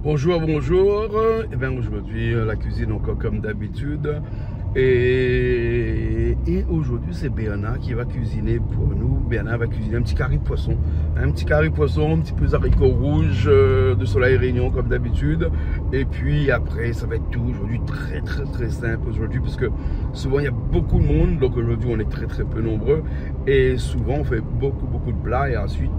Bonjour, bonjour. Eh bien aujourd'hui la cuisine encore comme d'habitude. Et aujourd'hui c'est Bernard qui va cuisiner pour nous. Bernard va cuisiner un petit carré de poisson. Un petit carré de poisson, un petit peu d'haricots rouges de Soleil Réunion comme d'habitude. Et puis après ça va être tout aujourd'hui très simple aujourd'hui parce que souvent il y a beaucoup de monde. Donc aujourd'hui on est très peu nombreux. Et souvent on fait beaucoup de plats et ensuite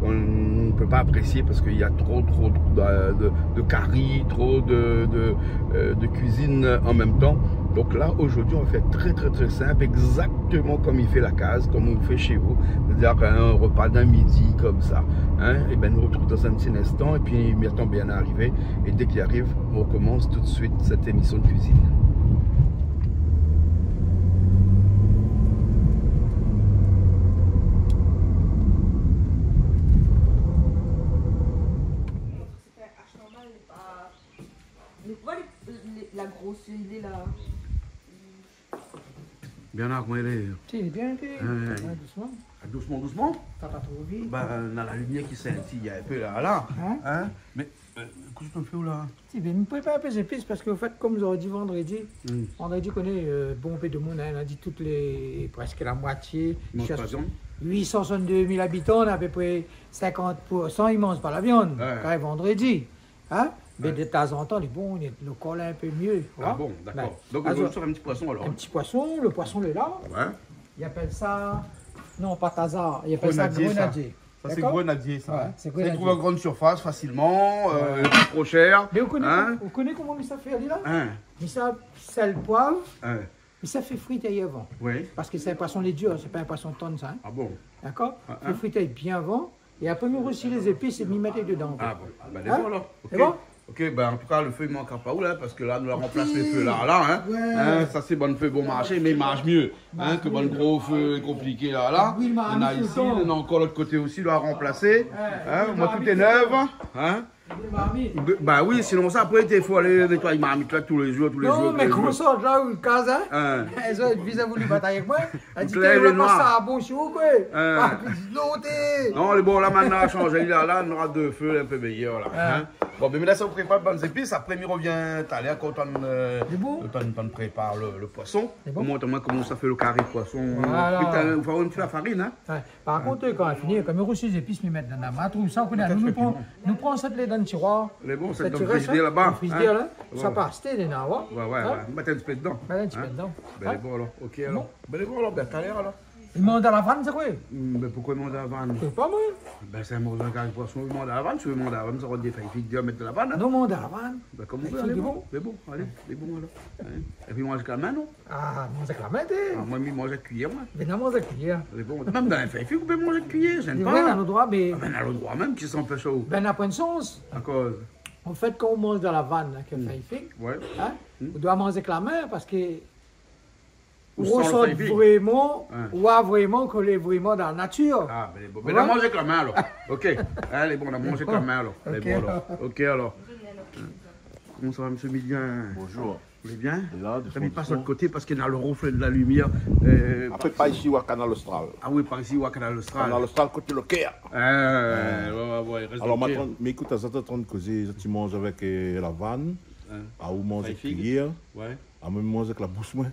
on ne peut pas apprécier parce qu'il y a trop de curry, trop de cuisine en même temps. Donc là, aujourd'hui, on va faire très simple, exactement comme il fait la case, comme on fait chez vous. C'est-à-dire un repas d'un midi comme ça. Hein? Et bien, nous retrouvons dans un petit instant. Et puis, il attend bien à arriver. Et dès qu'il arrive, on commence tout de suite cette émission de cuisine. La grosse idée là. Bernard, comment il est? Il est bien, doucement. Doucement? T'as pas trop vite. On a la lumière qui scintille un peu là. Hein? Mais, qu'est-ce que tu fais là? Tu ne pouvez pas appeler épices parce qu'au fait, comme vous aurez dit vendredi, vendredi qu'on est bon peu de monde, on a dit toutes les, presque la moitié. 862 000 habitants, on a à peu près 50%, ils ne mangent pas la viande, quand vendredi. Hein? Mais de temps en temps, les bons, le col est un peu mieux. Ah bon, d'accord. Donc, on va faire un petit poisson alors. Un petit poisson, le poisson est là. Ouais. Ils appellent ça. Non, pas tazar, ils appellent ça grenadier. Ça, c'est grenadier, ça. Ouais, c'est grenadier. Ça se trouve en grande surface facilement, pas trop cher. Mais vous connaissez comment ça fait, là? Mais ça, sel, poivre. Mais ça fait friter avant. Oui. Parce que c'est un poisson lait dur, c'est pas un poisson tonne, ça. Ah bon? D'accord? Il faut friter bien avant. Et après, nous aussi les épices et m'y mettre dedans. Ah bon? Ben, d'accord alors. C'est bon? Ok, ben en tout cas, le feu il manquera pas où là, parce que là, nous remplace les feux là, hein. Ça c'est bon feu bon marché, mais il marche mieux, que bon gros feu compliqué là. Oui, on a ici, on a encore l'autre côté aussi, là, à remplacer. Moi, tout est neuf, hein. Bah oui, sinon ça après il faut aller nettoyer ma marmite là tous les jours. Non, mais comment ça, là où case, hein? Elles ont visé à voulu batailler avec moi. Elle dit qu'elle veut pas ça à bon chou, quoi. Non, le bon là maintenant a changé, là, on aura deux feux un peu meilleurs là. Bon, mais là ça vous prépare de bonnes épices, après il revient tout à l'heure quand on prépare le poisson. Au moins comment ça fait le carré de poisson. Il faut une la farine, hein. Par contre, quand on finit, comme on les épices, nous mettre dans la main, ça, nous prenons cette lait dans le tiroir. Les bons, c'est dans le frigidaire là-bas. Frigidaire là, ça passe, t'es là, ouais. Mettez un petit peu dedans. Mettez un petit peu dedans. Ben les bons alors, ok alors. Ben les bons alors, ben tout à l'heure alors. Ils mangent à la vanne, c'est quoi? Mais pourquoi ils mangent à la vanne? C'est pas moi. Ben c'est un mot d'un carré de poisson, ils mangent à la vanne. Si vous mangez à la vanne, ça va des figues à mettre de la vanne. Non, mangent à la vanne. Ben comme vous voulez, les bons, allez, les bons alors. Et puis ils mangent avec la main, non? Ah, mange avec la main, t'es. Moi, ils mangent avec cuillère, moi. Mais non, mange avec cuillère. Les bons, même dans un figues, vous pouvez manger avec cuillère, j'aime pas. Ben, on a le droit, mais. Ben, on a le droit même, qui s'empêche où? Ben, on n'a pas de sens. À cause? En fait, quand on mange dans la vanne, qui fait figue, on doit manger avec la main parce que. On ressent vraiment, on voit vraiment qu'on est vraiment dans la nature. Ah, ben les bons. Ben, on a mangé avec la main alors. Ok. Les bons, on a mangé avec la main alors. Les bons alors. Ok alors. Comment ça va, monsieur Midien? Bonjour. Vous allez bien? Là, ça ne pas sur le côté parce qu'il y a le reflet de la lumière. Après, pas ici ou à Canal Austral. Ah oui, par ici ou à Canal Austral. Canal Austral, côté le Caire. Ouais, alors, maintenant, mais écoute, ça t'attend de causer, tu manges avec la vanne, à où manger avec cuillère. Ouais. À même manger avec la bouche, moi.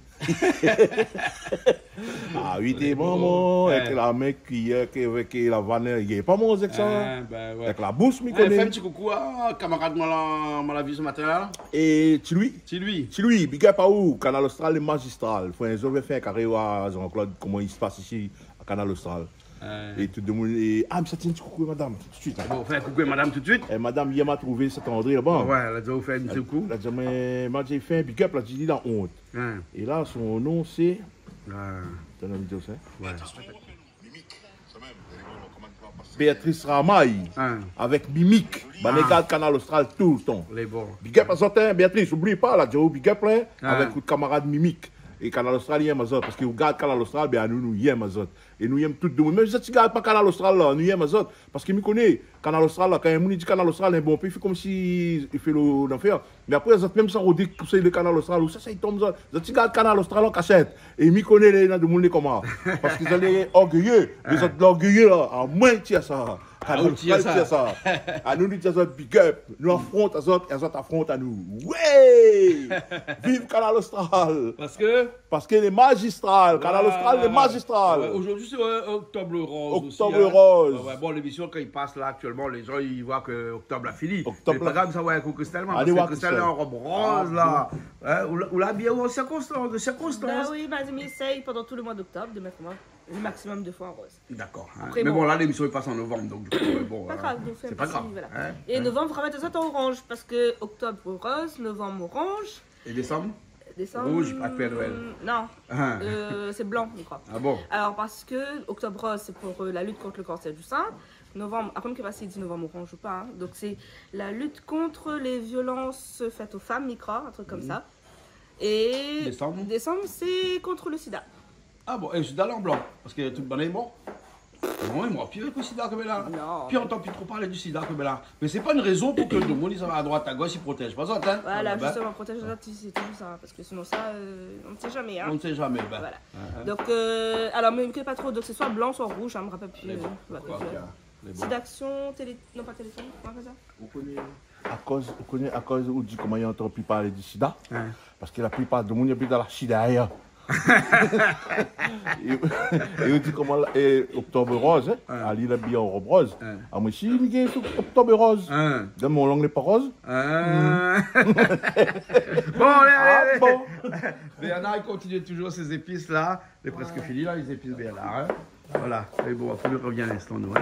Ah oui, t'es bon, avec la main cuillère, avec la vanne, il n'y a pas manger avec ça. Avec la bouche, mais connais. Fais un petit coucou à camarade m'a la vu ce matin là. Et Tiloui, big up à où? Canal Austral et magistral. Faut un faire un carré à Jean-Claude, comment il se passe ici à Canal Austral. Et tout le monde. Ah, mais ça tient un petit coucou, madame, tout de suite. Bon, fais un coucou, madame, tout de suite. Et madame, hier m'a trouvé cet André là-bas. Ouais, elle a déjà fait un petit coucou. Elle a déjà j'ai fait un big up, là, j'ai dit la honte. Et là, son nom, c'est. T'as une vidéo, ça? Ouais. Béatrice Ramaille, avec Mimique. Bah, les gars de Canal Austral tout le temps. Les bons. Big up à certains, Béatrice, n'oublie pas, là, Joe, big up, là, avec le camarade Mimique. Et Canal Austral, il y a Mazot. Parce que vous regardez Canal Austral, bien nous, il y a Mazot. Et nous, il y a tout le monde. Même si tu ne regardes pas Canal Austral, là, nous, il y a Mazot. Parce qu'il me connaît. Canal Austral, là, quand il dit Canal Austral, il est bon. Puis il fait comme si il fait l'enfer. Mais après, même sans redire que le Canal Austral, ou ça, il tombe. Tu regardes Canal Austral en cachette. Et il me connaît les gens de monde comment. Parce qu'ils sont orgueilleux. Ils sont orgueilleux, là. En moins, tu as ça. Canal Austral tient ça. À nous, nous disons big up. Nous affrontons les autres, et les autres affrontent à nous. Ouais! Vive Canal Austral! Parce que les magistrales, Canal Austral, les magistrales. Ouais, aujourd'hui, c'est Octobre Rose. Octobre Rose. Ouais, bon, l'émission, quand il passe là actuellement, les gens ils voient que Octobre a fini. Octobre. Mais pas grave, ça va avec Cristal, parce que Cristal est en robe rose là. Ou là, bien en circonstance, de circonstance. Bah oui, Mazem essaye pendant tout le mois d'octobre de mettre le maximum de fois en rose. D'accord. Mais bon, là, l'émission est passée en novembre, donc du coup, bon. Pas grave, c'est pas grave. Voilà. Et novembre, il faudra mettre ça en orange, parce que octobre rose, novembre orange. Et décembre? Décembre. Rouge, pas de Père Noël. Non, c'est blanc, je crois. Ah bon? Alors, parce que octobre rose, c'est pour la lutte contre le cancer du sein. Novembre, après, je ne sais pas s'il dit novembre orange ou pas. Hein. Donc, c'est la lutte contre les violences faites aux femmes, micro, un truc comme ça. Et décembre, c'est contre le sida. Ah bon, et le sida là en blanc, parce que tout le monde est mort. Non, il est mort. Puis avec le sida comme là. Non. Puis on entend plus trop parler du sida comme là. Mais c'est pas une raison pour que tout le monde, il à droite, à gauche, il protège. Pas ça, hein? Voilà, justement, protège la c'est tout ça. Parce que sinon, ça, on ne sait jamais. Hein. On ne sait jamais. Ben. Voilà. Donc, alors, mais que pas trop. Donc, c'est soit blanc, soit rouge. Je ne me rappelle plus. Sida d'action, non pas téléphone, comment ça? Vous connaissez à cause où dit comment il entend plus parler du sida. Parce que la plupart du monde, il y a plus dans la sida. Et on dit comment octobre rose, à l'île de bien en robe rose. Ah, moi, si, il y a octobre rose. Dans mon langue n'est pas rose. Bon, allez. Bon. Bernard, il continue toujours ses épices là. C'est presque fini là, les épices Bernard. Voilà. Et bon, après, il revient à l'instant, nous.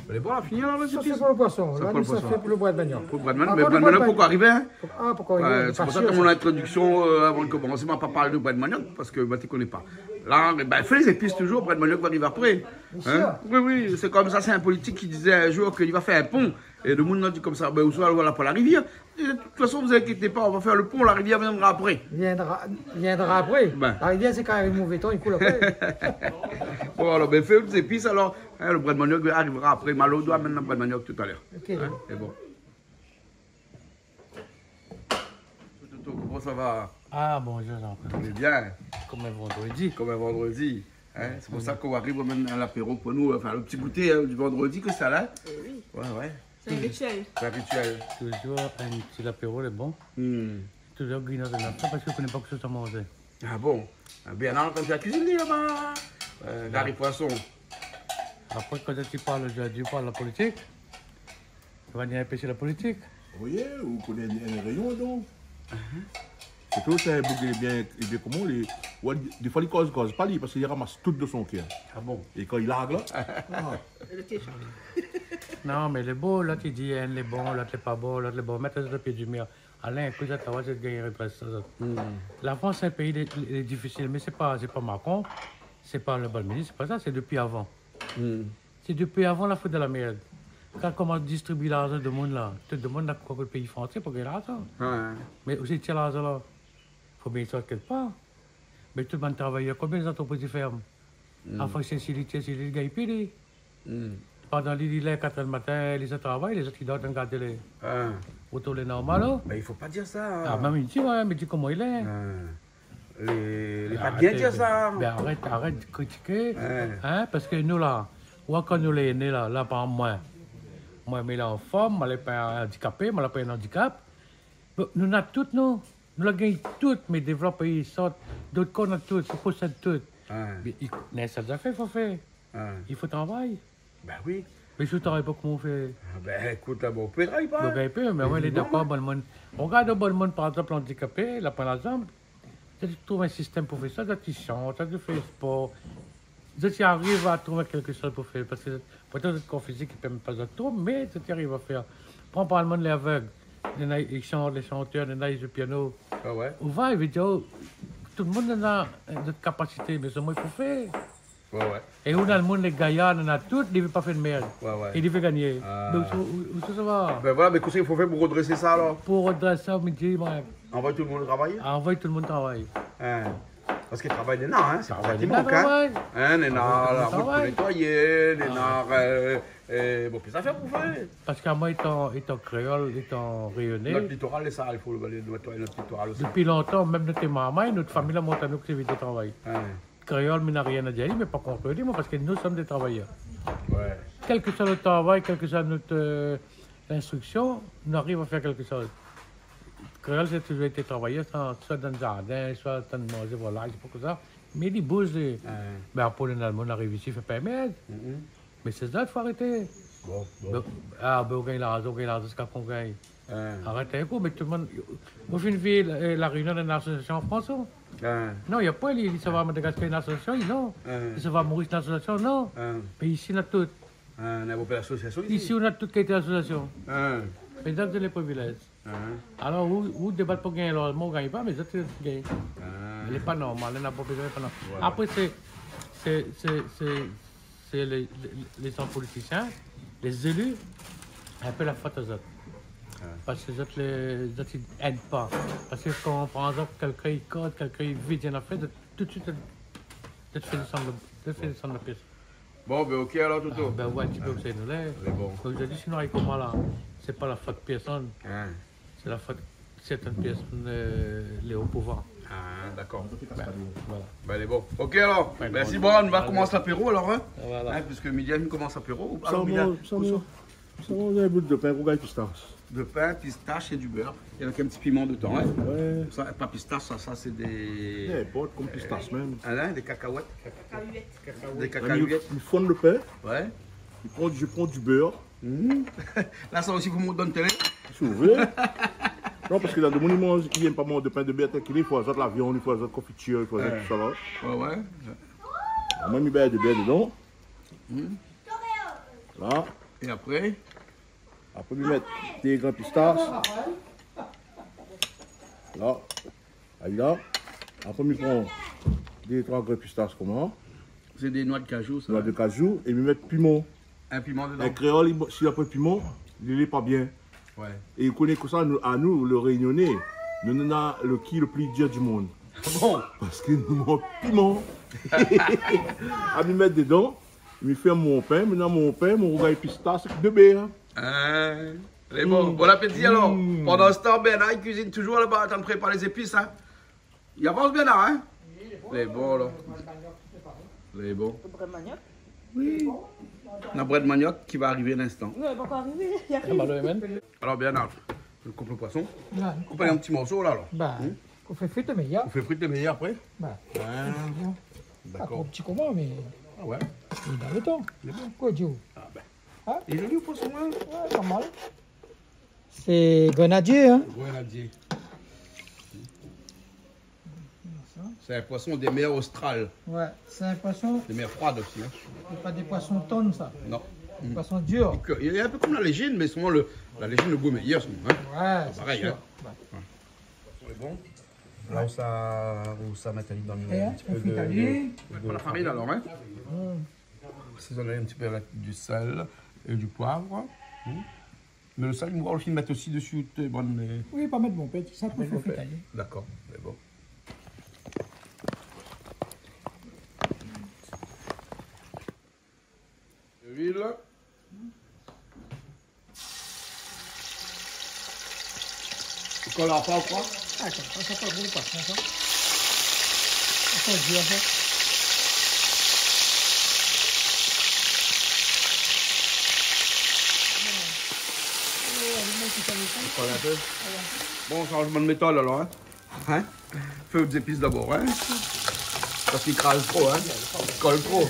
Vous allez boire, finir là, ça c'est pour le poisson. Là, ça fait pour le bois de manioc. Pour le bois de manioc, mais le bois de manioc, pourquoi arriver hein? Pourquoi arriver? C'est pour ça que mon introduction, avant de commencer, m'a pas parlé de bois de manioc, parce que tu ne connais pas. Là, fais les épices toujours, le bois de manioc va arriver après. Hein? Oui, c'est comme ça, c'est un politique qui disait un jour qu'il va faire un pont, et le monde a dit comme ça, où soit voilà pour la rivière. Et de toute façon, vous inquiétez pas, on va faire le pont, la rivière viendra après. Viendra après. La rivière, c'est quand même mauvais temps, il coule après. Bon, alors, fais les épices, alors, le bras de manioc arrivera après. Malo doit amener le bras de manioc tout à l'heure. Ok. C'est bon. Comment ça va? Ah, bonjour, on est bien. Comme un vendredi. Comme un vendredi. C'est pour ça qu'on arrive même à l'apéro pour nous, enfin le petit goûter du vendredi que ça là. Oui. Ouais. C'est un rituel. C'est un rituel. Toujours un petit apéro, c'est bon. Toujours grignoter de l'instant parce que je ne connais pas que ça manger. Ah bon? Bernard, quand tu as cuisiné là-bas, Gary Poisson. Après, quand tu parles de la politique, tu vas venir pêcher la politique. Oui, vous connaissez un rayon donc. C'est tout ça, il bien comment des fois il cause pas lui parce qu'il ramasse tout de son cœur. Ah bon? Et quand il largue là. Non, mais les beaux, là tu dis un les bons, l'autre les pas bons, l'autre les bons, mettre le pied du mur. Alain, écoute, ça va, c'est gagner la France, c'est un pays difficile, mais c'est pas Macron, c'est pas le bon ministre, c'est pas ça, c'est depuis avant. C'est depuis avant la faute de la merde. Quand on commence à distribuer l'argent de monde là, tout le monde a quoi que le pays français pour gagner l'argent. Mais aussi, tiens l'argent là, il faut bien sortir quelque part. Mais tout le monde travaille, combien d'entreprises ferment? Enfin, c'est si les gars ils payent. Pendant les 4 heures du matin, les autres travaillent, les autres ils doivent regarder les autos les normales. Mais il faut pas dire ça. Ah, même il dit, ouais, mais dis comment il est. Les pas bien dire ça. Arrête de critiquer. Hein, parce que nous là, quand nous les nés là, par moi, mais là en forme, moi, je suis pas handicapé, moi, je suis pas un handicap. Nous avons toutes, nous avons gagné toutes, mais développés, ils sortent, d'autres qu'on a toutes, ils possèdent toutes. Mais ça déjà fait, il faut faire. Il faut travailler. Ben oui. Mais si tu travailles pas, comment on fait? Ben écoute, on peut travailler pas. On peut, mais on est d'accord, bon monde. On regarde le bon monde, par exemple, handicapé, là, par exemple, tu trouves un système pour faire ça, tu chantes, tu fais sport. Tu arrives à trouver quelque chose pour faire, parce que peut-être que le corps physique ne permet pas de tout, mais tu arrives à faire. Prends par le monde les aveugles, ils chantent, les chanteurs, ils jouent le piano. Ah ouais? On va, il veut dire, tout le monde a une capacité, mais c'est moi qu'il faut faire. Ouais. Et où dans le monde, les gaillards, on a tous, ils ne veulent pas faire de merde. Ouais. Et ils veulent gagner. Donc, où ça va? Ben voilà, mais qu'est-ce qu'il faut faire pour redresser ça alors? Pour redresser ça, on me dit, envoie tout le monde travailler? Envoie tout le monde travailler. Parce qu'il travaille des nains, c'est pour ça qu'il manque. Les nains, la route pour nettoyer, les nains, bon, puis ça fait pour faire. Parce qu'à moi, étant créole, étant rayonné. Notre littoral, c'est ça, il faut le nettoyer notre littoral aussi. Depuis longtemps, même notre maman, notre famille, la montagne, c'est vite de travail. créole, mais n'a rien à dire, mais pas contre lui, parce que nous sommes des travailleurs. Ouais. Quel que soit notre travail, quelle que soit notre instruction, nous arrivons à faire quelque chose. Créole, c'est toujours été travailleur, soit dans le jardin, soit dans le manger, voilà, c'est pas comme ça. Mais il bouge. Ben, pour les Allemands, on arrive ici, il ne fait pas mettre. Mais c'est ça, il faut arrêter. Bon. Ah, ben, on gagne l'argent, c'est qu'on gagne. Arrêtez un coup, mais tout le monde. Au fin de vie, la réunion d'une association en France. Non, il n'y a pas, ça va à Madagascar une association, non. Ça va à Maurice une association, non. Mais ici, on a tout. On a pas l'association ici. Ici, on a tout qui a été association. Mais ça, c'est les privilèges. Alors, vous débattez pour gagner, alors, moi, on ne gagne pas, mais ça, c'est gagné. Elle n'est pas normale, elle n'a pas besoin de pas. Après, c'est les hommes politiciens, les élus, un peu la faute aux autres. Parce que les autres n'aident pas. Parce que quand, par exemple, quelqu'un il code, quelqu'un il vide une affaire, tout de suite, de te faire descendre la pièce. Bon, ben ok alors, Toto. Ben ouais, tu peux observer nous là. Bon. Comme je dis, sinon, avec comment là, c'est pas la faute de personne, c'est la faute de certaines personnes, les hauts pouvoirs. Ah, d'accord. Voilà. Ben, elle est bon. Ok alors, merci. Bon, on va commencer l'apéro alors, hein. Voilà. Puisque midi, on commence l'apéro. Ça mange un bout de pain, rougaille pistache. De pain, pistache et du beurre. Il y a un petit piment dedans, hein. Ouais. Ça, pas pistache, ça c'est des... N'importe, comme pistache même. Des cacahuètes. Des Il cacahuètes. fond le pain, Ouais. je prends du beurre. Là, ça aussi, vous me donnez télé. Si vous voulez. Non, parce que dans le monde, ils n'aiment pas manger de pain de beurre, il faut ajouter la viande, il faut ajouter la confiture, il faut ajouter tout ça là. Ouais. Moi, je mets de beurre dedans. Là. Et après? Après, je mets des grands pistaches. Là. Là. Après, je prends des 3 grands pistaches comme ça. C'est des noix de cajou, ça. Noix de cajou. Et je mets piment. Un piment dedans. Un créole, s'il n'y a pas de piment, il n'est pas bien. Ouais. Et il connaît que ça, à nous, le Réunionnais, nous avons le qui le plus dur du monde. Bon. Parce que nous manquons piment. À me mettre dedans, je fais mon pain, maintenant mon pain, mon rougaille pistache, de beurre. C'est bon. Bon appétit alors. Pendant ce temps, Bernard, il cuisine toujours là-bas en train de préparer les épices, hein. Il avance Bernard, hein. C'est bon là. C'est bon. Le bras de manioc. Oui. La bread de manioc qui va arriver à l'instant. Non, il va pas arriver. Il arrive. Alors Bernard, je coupe le poisson. Là, Coupe un petit morceau là alors. bah, on fait frites meilleur. On fait frites et meilleur après. Bah, pas trop D'accord. petit comment, mais Ah ouais. il est dans le temps. Il est bon. Quoi, Joe? Ah ben. Hein? Il est joli le poisson, hein. Ouais, pas mal. C'est grenadier, hein? Grenadier. C'est un poisson des mers australes, Ouais, c'est un poisson, des mers froides aussi. Hein. c'est pas des poissons tonnes, ça. Non. Des poissons durs. Il est un peu comme la légine, mais souvent la légine, le goût est meilleur. Souvent, hein. Ouais, c'est pareil, sûr. hein. Ouais. C'est bon. Là où ça met dans Et, hein, on fait tailler. Pas la farine alors, hein. Assaisonner un petit peu avec du sel et du poivre. Mais le sel, on va aussi mettre aussi dessus. Oui, pas mettre mon petit, ça pour faire tailler. D'accord, c'est bon. L'huile. Tu colles pas ou quoi? Ah, ça pas gros, par contre. Ça c'est dur, ça. Bon, changement de méthode alors, hein? Feu aux épices d'abord, hein? Parce qu'il crase trop, hein? Il colle trop.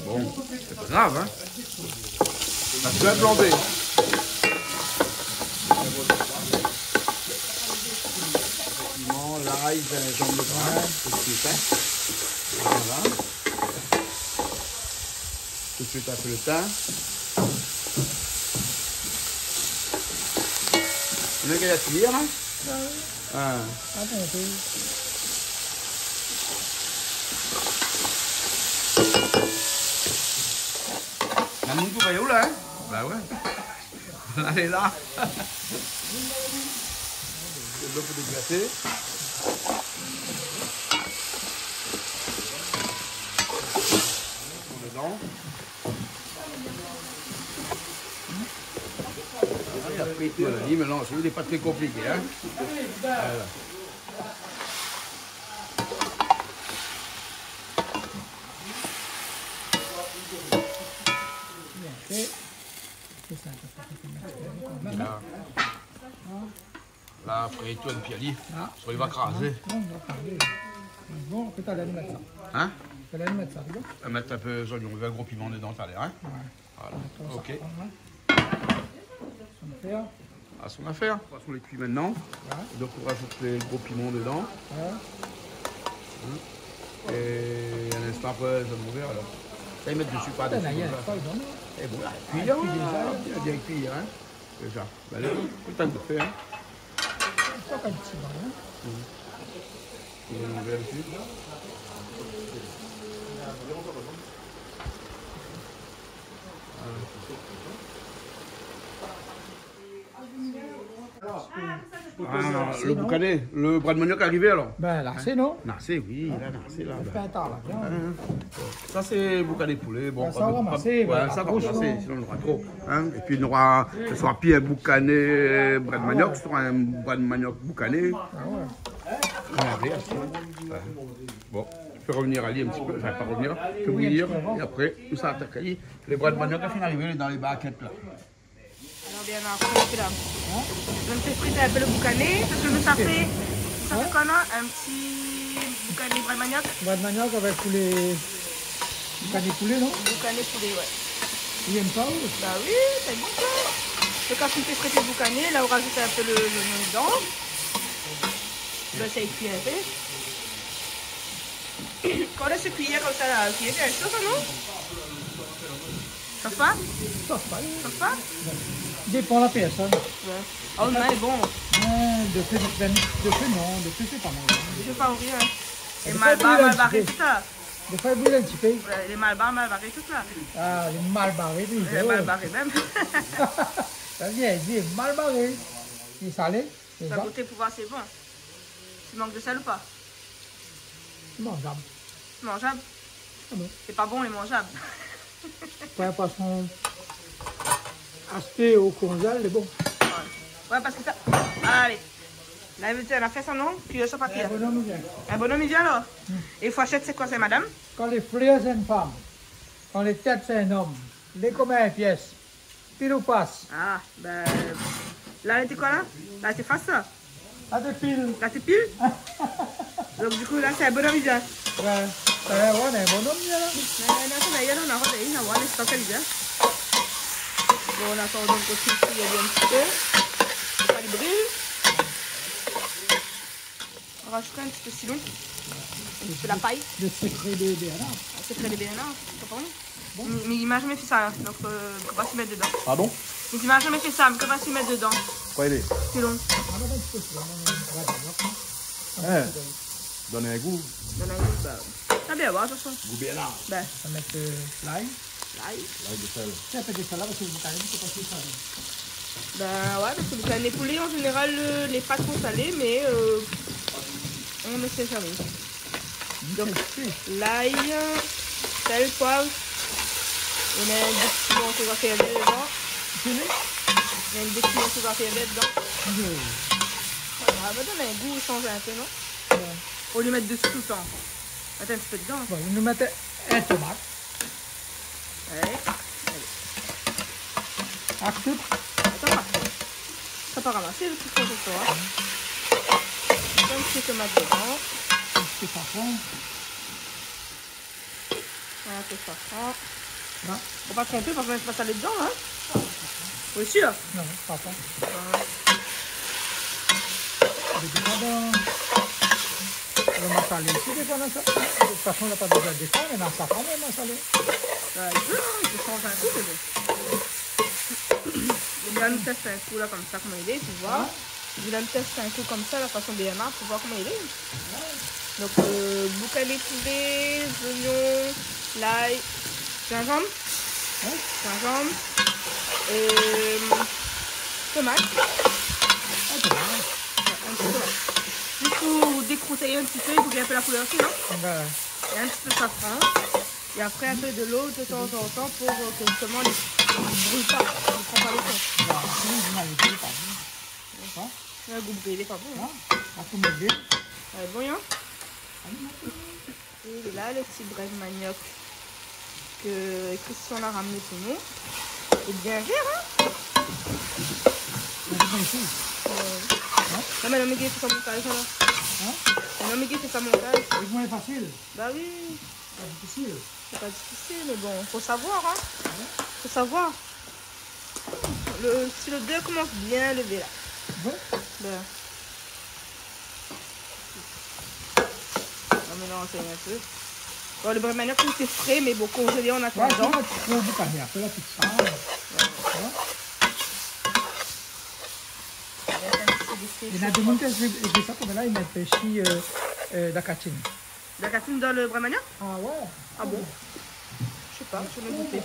Bon, c'est pas grave, hein? On a bien flambé. L'ail, gingembre de grain, tout de suite, hein? Voilà. Tout de suite un peu le thym. On a qu'à la cuillère, hein? Ah. Attends un peu. La mousse, vous voyez où là, hein? Bah ouais. Elle est là. Le bœuf est déglacé. Dedans. Il a pris tout, on a dit, mais non, celui-là n'est pas très compliqué, hein? Voilà. Là, après, toi, puis Ali, Ah. sur les va craser. Non, on va parler. Bon, peut-être aller mettre ça. Hein? Tu vas aller mettre ça, c'est bon? On va mettre un peu d'oignon, on va le gros piment dedans, t'as l'air, hein? Ouais. Voilà. Attends, Ok. ça prend, hein. Ça me fait, hein. À son affaire. De toute façon, on les cuit maintenant. Ouais. Donc, on rajoute les gros piments dedans. Ouais. Et un instant après, ça va m'ouvrir alors. Ça, ils mettent dessus, pas Ça, dessus. là, il y a comme un ça. feuille, non? Et bon, là, cuire, déjà, bien cuire, hein. Déjà. Ben, là, tout le temps de faire, hein. Ça, pas un petit bain, hein. On va l'enlever dessus. Ah, le boucané, le bras de manioc arrivé alors. Ben, là, c'est non? Nassé, oui, là, nassé, là. Ça fait un temps, là. Viens. Ça, c'est boucané poulet. Bon, Ah, ça va ramasser, ouais, ouais, ça va franchement. ramasser, sinon on aura trop. Hein. Et puis, il y aura, ce sera puis un boucané bras de manioc, ce sera un bras de manioc boucané. Ah ouais. Regardez, ouais. Bon, je peux revenir à lui un petit peu, enfin, pas revenir, je peux bouillir, et après, tout ça attaque à lui. Les bras de manioc, là, finissent d'arriver dans les baquettes, là. Alors bien, alors, c'est là. Je me fais friter un peu le boucané, parce que ça fait quoi là? Un petit boucané bras de manioc. Bras de manioc avec poulet. Boucané poulet, non? Boucané poulet, ouais. Il aime ça, ou? Bah oui, c'est bon ça. Donc quand tu fais friter le boucané, là on rajoute un peu le l'oignon dedans. Là ça cuit un peu. Quand on laisse cuire comme ça, là, cuire bien chaud, non? Ça se passe? Ça se passe. Ça se passe? Dépend de la personne. Ouais. Oh non, est bon. De fait, non. De fait, c'est pas mal. Je vais pas ouvrir. Les Des mal fois, il barrés, est tout ça. Des fois, il bouille un petit peu. Ouais, les mal barrés, tout ça. Ah, les mal barrés, oui. Les mal barrés même. Ça vient, il est mal barré. Il est salé. C'est Ça ça. goûter pour voir c'est bon. Tu manques de sel ou pas? Mangeable. Mangeable? Ah bon. C'est pas bon mais mangeable. Pas un poisson acheté au congèle, c'est bon. Ouais, parce que ça. Allez. Là, on a fait ça, non? Puis ça papier. Un bonhomme, il vient. Un bonhomme, il vient alors? Et Fouachette, c'est quoi, c'est madame? Quand les fleurs, c'est une femme. Quand les têtes, c'est un homme. Les combien de pièces? Pile ou face? Ah, ben. Là, elle était quoi là? Là, c'est face ça. Ah, des piles. Là, c'est pile. Donc, du coup, là, c'est un bonhomme, il vient. Ouais. Ouais, un bonhomme, il est là. Mais là, on a rodé, on a voir les stocks, il vient. Bon, on attend donc aussi qu'il y a bien un petit peu. Ça, il brûle. On rajoute un petit peu si long. C'est la paille. Le secret des Bernard. C'est près des bénénas, c'est pas bon. Mais il m'a jamais fait ça, hein. Donc on va s'y mettre dedans. Pardon? Mais il m'a jamais fait ça, mais on va s'y mettre dedans. Quoi il est? C'est long. Ah, bah, un petit peu, c'est vraiment Hein? Donne un goût. Dans la goutte, bah. Ah bien, voir, de toute façon. Goût bien là. Ben, Ça va mettre l'ail. l'ail. Là, de sel. C'est un peu de salade parce que vous savez, c'est pas si salé. Ben ouais, parce que le canet poulet, en général, les pâtes sont salées, mais on ne sait jamais. Donc, l'ail, sel, poivre. On a un petit piment que va faire dedans. Il y a un petit piment que va faire dedans. Ça va donner un goût, changer un peu, non? On lui mettre dessus tout le temps. Attends un petit peu dedans. Bon, nous mettons un tomate. Allez. Accepte. Attends, ça pas ramasser le truc pour toi. Un petit tomate dedans. Un petit safran. Un peu de safran. Non, Faut pas tromper parce qu'on va pas saler dedans, hein. Oui, sûr. non, safran. Le défendant. Le massalé aussi, défendant ça. De toute façon, on n'a pas besoin de défendre, mais dans le safran, même massalé. Il peut changer un coup, mais bon. Il va nous tester un coup là comme ça, comment il est, tu vois. Il va nous tester un coup comme ça, la façon BMA, pour voir comment il est. Donc, boucané poulet, oignons, l'ail, gingembre. Gingembre. Tomate. Un petit tomate. Juste pour décroussailler un petit peu, il faut qu'il y ait un peu la couleur aussi, non? Ben, Et un petit peu de safran. Et après un peu de l'eau de temps en temps pour que justement il ne brûle pas, il ne prend pas le temps. sinon, vous m'avez dit, pas bon. Le goût brûlé, pas bon. Hein? À tout me dire. Bon, hein? Et là, le petit bref manioc que Christian a ramené pour nous. Et bien vert, hein? On est ici. Non, mais l'homme fait son montage, là. L'homme fait son montage. C'est moins facile. Bah oui. C'est pas difficile. C'est pas difficile, mais bon, faut savoir, hein. Faut savoir. Si le 2 commence bien levé, là. Ouais. Ben. On va mélanger un peu. Bon, le bras manioc, c'est frais, mais bon, congelé en attendant. Ouais, tu vois, tu prends du panier. Après, là, tu te sens. Il y en a des gens qui font ça, comme là, ils mettent pêchi d'acatine. D'acatine dans le bras manioc? Ah ouais? Ah bon? Je sais pas, je vais goûter.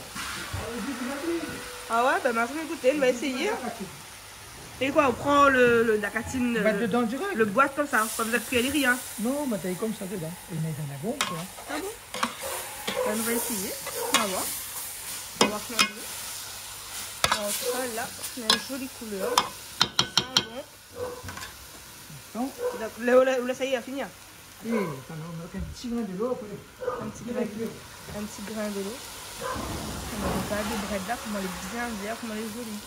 Ah ouais, ben maintenant je vais goûter, on va essayer. Et quoi, on prend le d'acatine, dedans direct. le boîte comme ça, comme vous avez cuit rien. Non, mais t'as comme ça dedans. Et il y en a bon, quoi. Ah bon? Ben, on va essayer, on va voir. On va voir comment on dit. En tout cas, là, on a une jolie couleur. Ah bon. Non. Là, ça y est, à finir. Et t'en as un petit grain de l'eau après. Un petit grain de l'eau. On va pas des bread là, comment les bien dire, comment les jolies.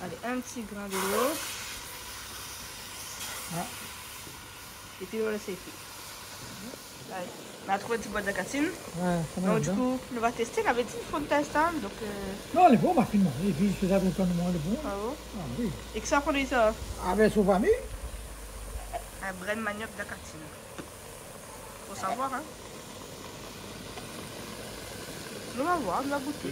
Allez, un petit grain de l'eau. Ah. Et puis voilà, c'est fait. Allez, on a trouvé une petite boîte d'acatine. Ouais, Donc du coup, on va tester. On avait dit qu'il faut le tester. Donc, non, le bon, ma fille, et puis je faisais autant de moi le bon. ah bon? Ah oui. Et que ça produit ça? Ah ben, souvent, oui. Un bread manioc d'acatine. Faut savoir, hein. On va voir, on va goûter.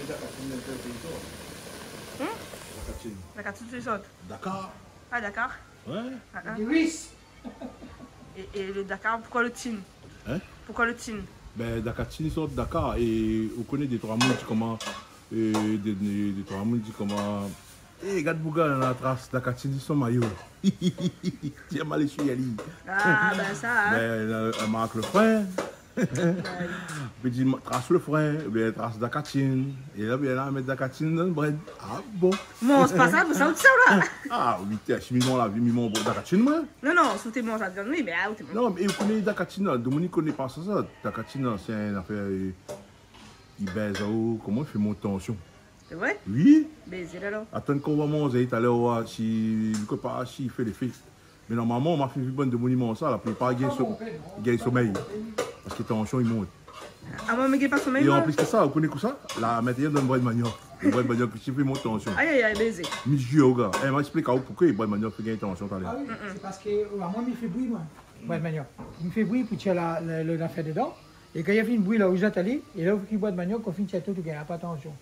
D'acatine, tu les sautes? Dakar. Ah, Dakar. Ouais. Ah, ah. Du whis. Et le Dakar, pourquoi le tin? Hein? Pourquoi le tin? Ben, Dakatine, ils sont de Dakar. Et on connaît des trois mondes comment. Des trois mondes comment. Eh, regarde Bouga dans la trace. Dakatine, ils sont maillots. Tu as mal les chouillis. Ah, ben ça, hein. Ben, elle marque le frein. Puis dit trace le frein, bien trace d'acatine. Et là, bien là, mettre d'acatine dans le bread. Ah bon? Bon, c'est pas ça, vous savez ça là? Ah oui, t'es chimie la vie, mon d'acatine, moi. Non, non, si vous mangez à oui, mais ah, vous Non, mais vous connaissez d'acatine, Dominique connaît pas ça. D'acatine, c'est une affaire. Il baise comment il fait mon tension? C'est vrai? Oui. Baiser là. Attends qu'on va manger tout à l'heure, si il fait les fixes. Mais normalement, on m'a fait une bonne de monument ça, la plupart gagne sommeil. Parce que la tension, il monte. Ah, moi, mais pas sommeil. Et en plus que ça, vous connaissez ça? La matériel d'un bois de manioc. Le bois de manioc qui fait mon tension. Aïe, aïe, aïe, baiser. Monsieur, gars, elle m'a expliqué pourquoi le bois de manioc fait gagner tension tout à l'heure. Ah oui, c'est parce que moi, il me fait bruit, moi. Bois de manioc. Il me fait bruit pour tirer l'affaire dedans. Et quand il y a fait une bruit là où j'étais allé, et là, il boit de manioc, on finit de tout, il n'y a pas de tension.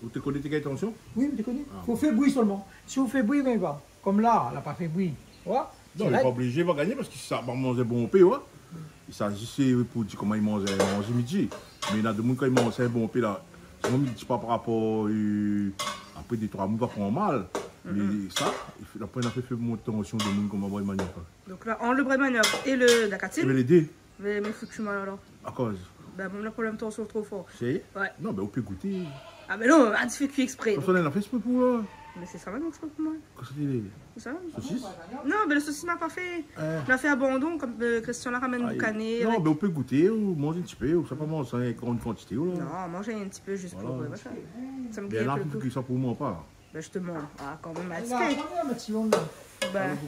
Vous te connaissez gagner tension? Oui, tu connais. Il faut faire bruit seulement. Si vous faites bruit, ben pas. Comme là, elle n'a pas fait bruit. Ouais. Non, il n'est pas obligé de gagner parce que ça va manger bon pain, ouais. Il s'agissait pour dire comment il mange midi. Mais il y a des gens qui mangent un bon pain là. Je ne dis pas par rapport après des 3 mois, va prendre mal. Mais ça, après, on a fait monter tension de monde comme un bois de manioc. Donc là, en le bras de manioc et le d'acatine. Mais les deux. Mais faut que tu mal alors. À cause? Ben, bon, le problème tension trop fort. C'est? Ouais. Non, mais on peut goûter. Ah, mais non, tu fais cuire exprès. On a fait ce pour là. Mais c'est ça même exprès pour moi. Qu'est-ce que c'est? C'est ça? Saucisse? Non, mais le saucisse n'a pas fait. On a fait abandon, comme Christian l'a ramène boucané. Non, mais on peut goûter ou manger un petit peu, ou ça peut manger en grande quantité. Ou là. Non, manger un petit peu juste pour machin. Ça me bien guette là, le pour coup. que ça pour moi pas. Ben, je te demande. Ah, quand même, à Là, steak. attendez, un petit long là. Ben,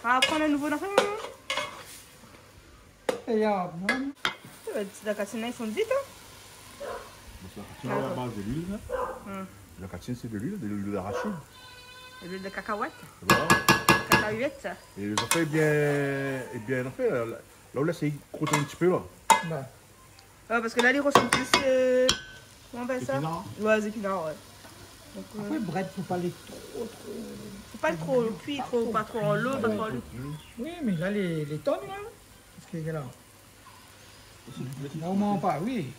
ah, prends un nouveau d'enfant. Et il y a. Les petits d'acatine, ils font vite, hein? La catine, à la base de l'huile. La catine, c'est de l'huile d'arachide. Et l'huile de cacahuète. Voilà. Cacahuète, ça. Et les affaires bien fait. Là, là, c'est croûter un petit peu là. Ben. Ah, parce que là, les ressemblent plus. Comment on appelle ça? Épinards. Ouais, les épinards, ouais. Donc, Après, bread, faut pas les trop. faut pas le trop cuit, pas trop en l'eau, pas trop en l'eau. Oui, mais là, les tonnes, là. Parce qu'il y a là. Normalement pas, oui.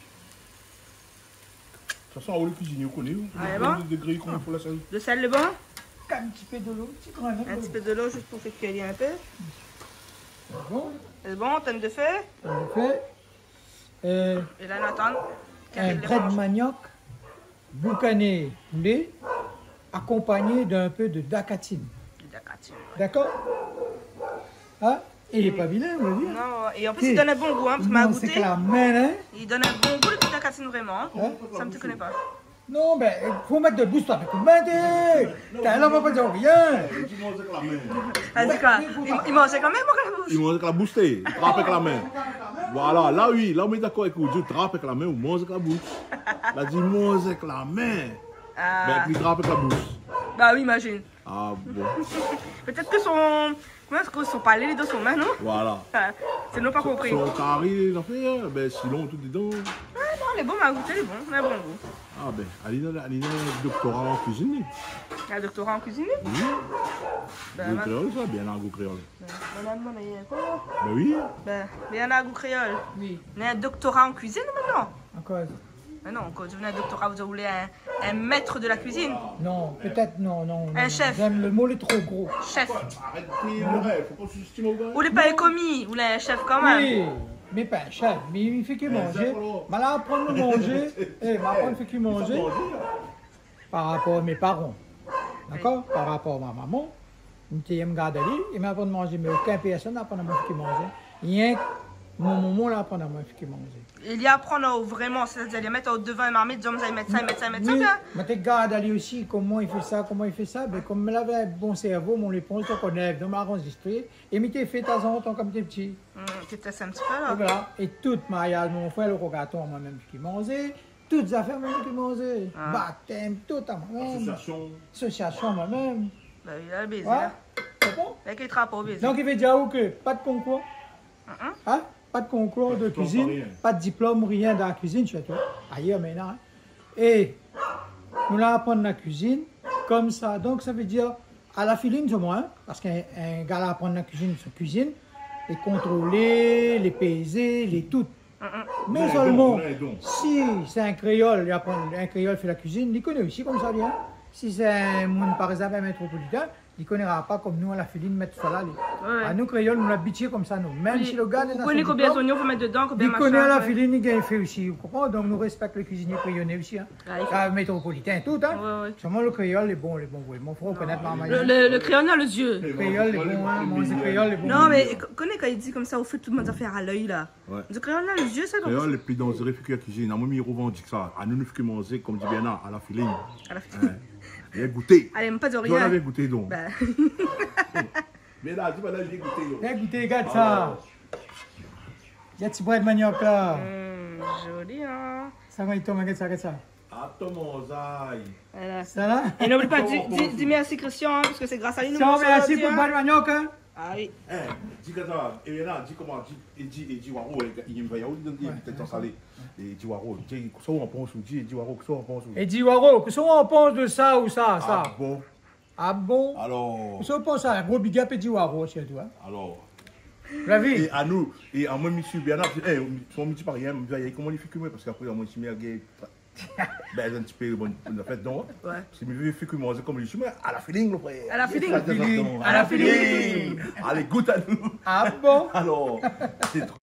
De toute façon, on le cuisine, on connaît. Ah, bon? Le degré qu'on faut la salle. Le sel, le bon? Un petit peu de l'eau, petit grain. Un petit peu de l'eau juste pour faire cuire un peu. Bon, C'est bon, tonne de feu. on fait. Et là, on attend. Un bread manioc, boucané poulet, accompagné d'un peu de d'acatine. D'accord? Hein? Et il n'est pas vilain, on va dire. Non, et en plus, il donne un bon goût, hein, parce que m'a Non, c'est goûté. que la main, hein? Il donne un bon goût, le petit d'acatine, vraiment. Hein. Hein? Ça me te connaît pas. Non, ben, il faut mettre de boost avec le main. T'as là, on va pas dire rien. Tu manges avec la main. Ah, c'est quoi? Il mangeait quand même avec la bouche. Il mange avec la bouche, tu trappes avec la main. Voilà, là oui, là on est d'accord avec vous, tu trappes avec la main ou mange avec la bouche. Là, tu manges avec la main. Ah. Mais tu trappes avec la bouche. Bah oui, imagine. Ah bon. Peut-être que son... Comment est-ce que son palais, les deux sont mains, non? Voilà. Ah, c'est non pas compris. Son carré, l'affaire, ben sinon tout dedans. Ah non, les bons, m'a goûté les bons. On a bon goût. Ah ben, Alina a un doctorat en cuisine. Un doctorat en cuisine? Oui. Ben, Goût créole, ça, bien un goût créole. Madame, il y a quoi? Ben oui. Ben, il y en a un goût créole. Oui, On a un doctorat en cuisine maintenant? encore. Mais non, quand vous venez un doctorat, vous voulez un maître de la cuisine? Non, peut-être non, non. Un non. chef. J'aime le mot, il est trop gros. Chef. Arrêtez le rêve, faut pas sous-estimer au gars. Vous voulez pas un commis? Vous voulez un chef quand même? Oui, mais pas un chef. Mais il fait qu'il manger. chef, alors. Mais là, apprendre à manger. M'apprendre fait qu'il manger par rapport à mes parents. D'accord? Par rapport à ma maman. Je me garde ali, il m'a appris à manger, mais aucun personne n'a appris à manger qui mangeait. Rien que mon maman l'a appris à manger qui mangeait. Il y a apprendre vraiment, c'est-à-dire mettre au devant un marmite, disons, vous allez mettre ça, mettre ça, mettre ça, Oui, bien. mais tu regardes ali aussi comment il fait ça, ben, comme il avait un bon cerveau, mon réponse, je connais, dans ma enregistrée, et il t'es fait de temps en temps comme t'es petit. Tu te laisses un petit peu Et là. voilà, et toute mariage, mon frère, le rogaton, moi-même qui mangeait, toutes les affaires, moi-même qui mangeait, baptême, tout à moi-même, association, moi-même. Bah, il a le baiser Ouais, là. c'est bon? Avec les trappes au baiser. Donc il veut dire que pas de concours, hein? Pas de concours de cuisine, pas de diplôme, rien dans la cuisine chez toi, ailleurs maintenant. Hein? Et nous l'apprendre la cuisine comme ça. Donc ça veut dire à la filine du moins, parce qu'un gars apprendre la cuisine, sa cuisine, les contrôler, les peser, les tout. Mais seulement, si c'est un créole, un créole fait la cuisine, il connaît aussi comme ça bien. Si c'est un monde, par exemple, un métropolitain, il ne connaîtra pas comme nous à la filine mettre ça là. Ouais. À nous, créoles, nous l'habitués comme ça, nous. Même si le gars est Vous connaissez combien d'oignons vous mettre dedans, combien il de connaît à la machin, ouais. filine, il gagne fait aussi, vous comprenez? Donc nous respectons les cuisiniers créolais aussi. Hein. Ouais. Métropolitain, tout. Hein. Ouais, ouais. Seulement le créole est bon, vraiment. Il faut reconnaître ma manière. Le créole a les yeux. Le créole est bon, hein. Manger créole est bon. Non, mais connais quand il dit comme ça, au fait tout le monde affaire à l'œil là. Ouais. Le créole a les yeux, ça donc. Créole, les plus dangereux, fait que la cuisine. À moi, il revendique ça. À nous, nous fait manger, comme dit bien à la filine. À la fin. Il a goûté. Allez, même pas de Tu en avais rien. goûté donc. Bah. Mais là, dis-moi là, j'ai goûté. Viens goûter, regarde ça. Il y a un petit bois de manioc là. Joli, hein. Ça va, il tombe, regarde ça. Attends, mon zaï. Voilà. Ça là? Et n'oublie pas de dire merci Christian, hein, parce que c'est grâce à lui nous Ça, mangeons merci aujourd'hui, pour le bois hein. de manioc. Hein. Ah oui. Dis que ça, et là, dis comment, dis Waro, il va y avoir des peut-être salé. Et dis Waro, dis, ça on pense ou dis Waro, ça on pense ou. Et dis, Waro, qu'est-ce qu'on pense de ça ou ça? Ah bon. Ah bon? Alors. Qu'est-ce qu'on pense à un gros big up et dis, Waro chez toi? Alors. Vous l'avez? Et à nous, et à moi, monsieur bien, son petit par rien, comment il fait que moi, parce qu'après, moi, je suis gay. Ben, un petit peu, bon, on a fait donc. Ouais. C'est mieux fait que moi, c'est comme je suis, à la feeling, le frère. À la feeling. À la feeling. Allez, goûte à nous. Ah bon? Alors, c'est trop.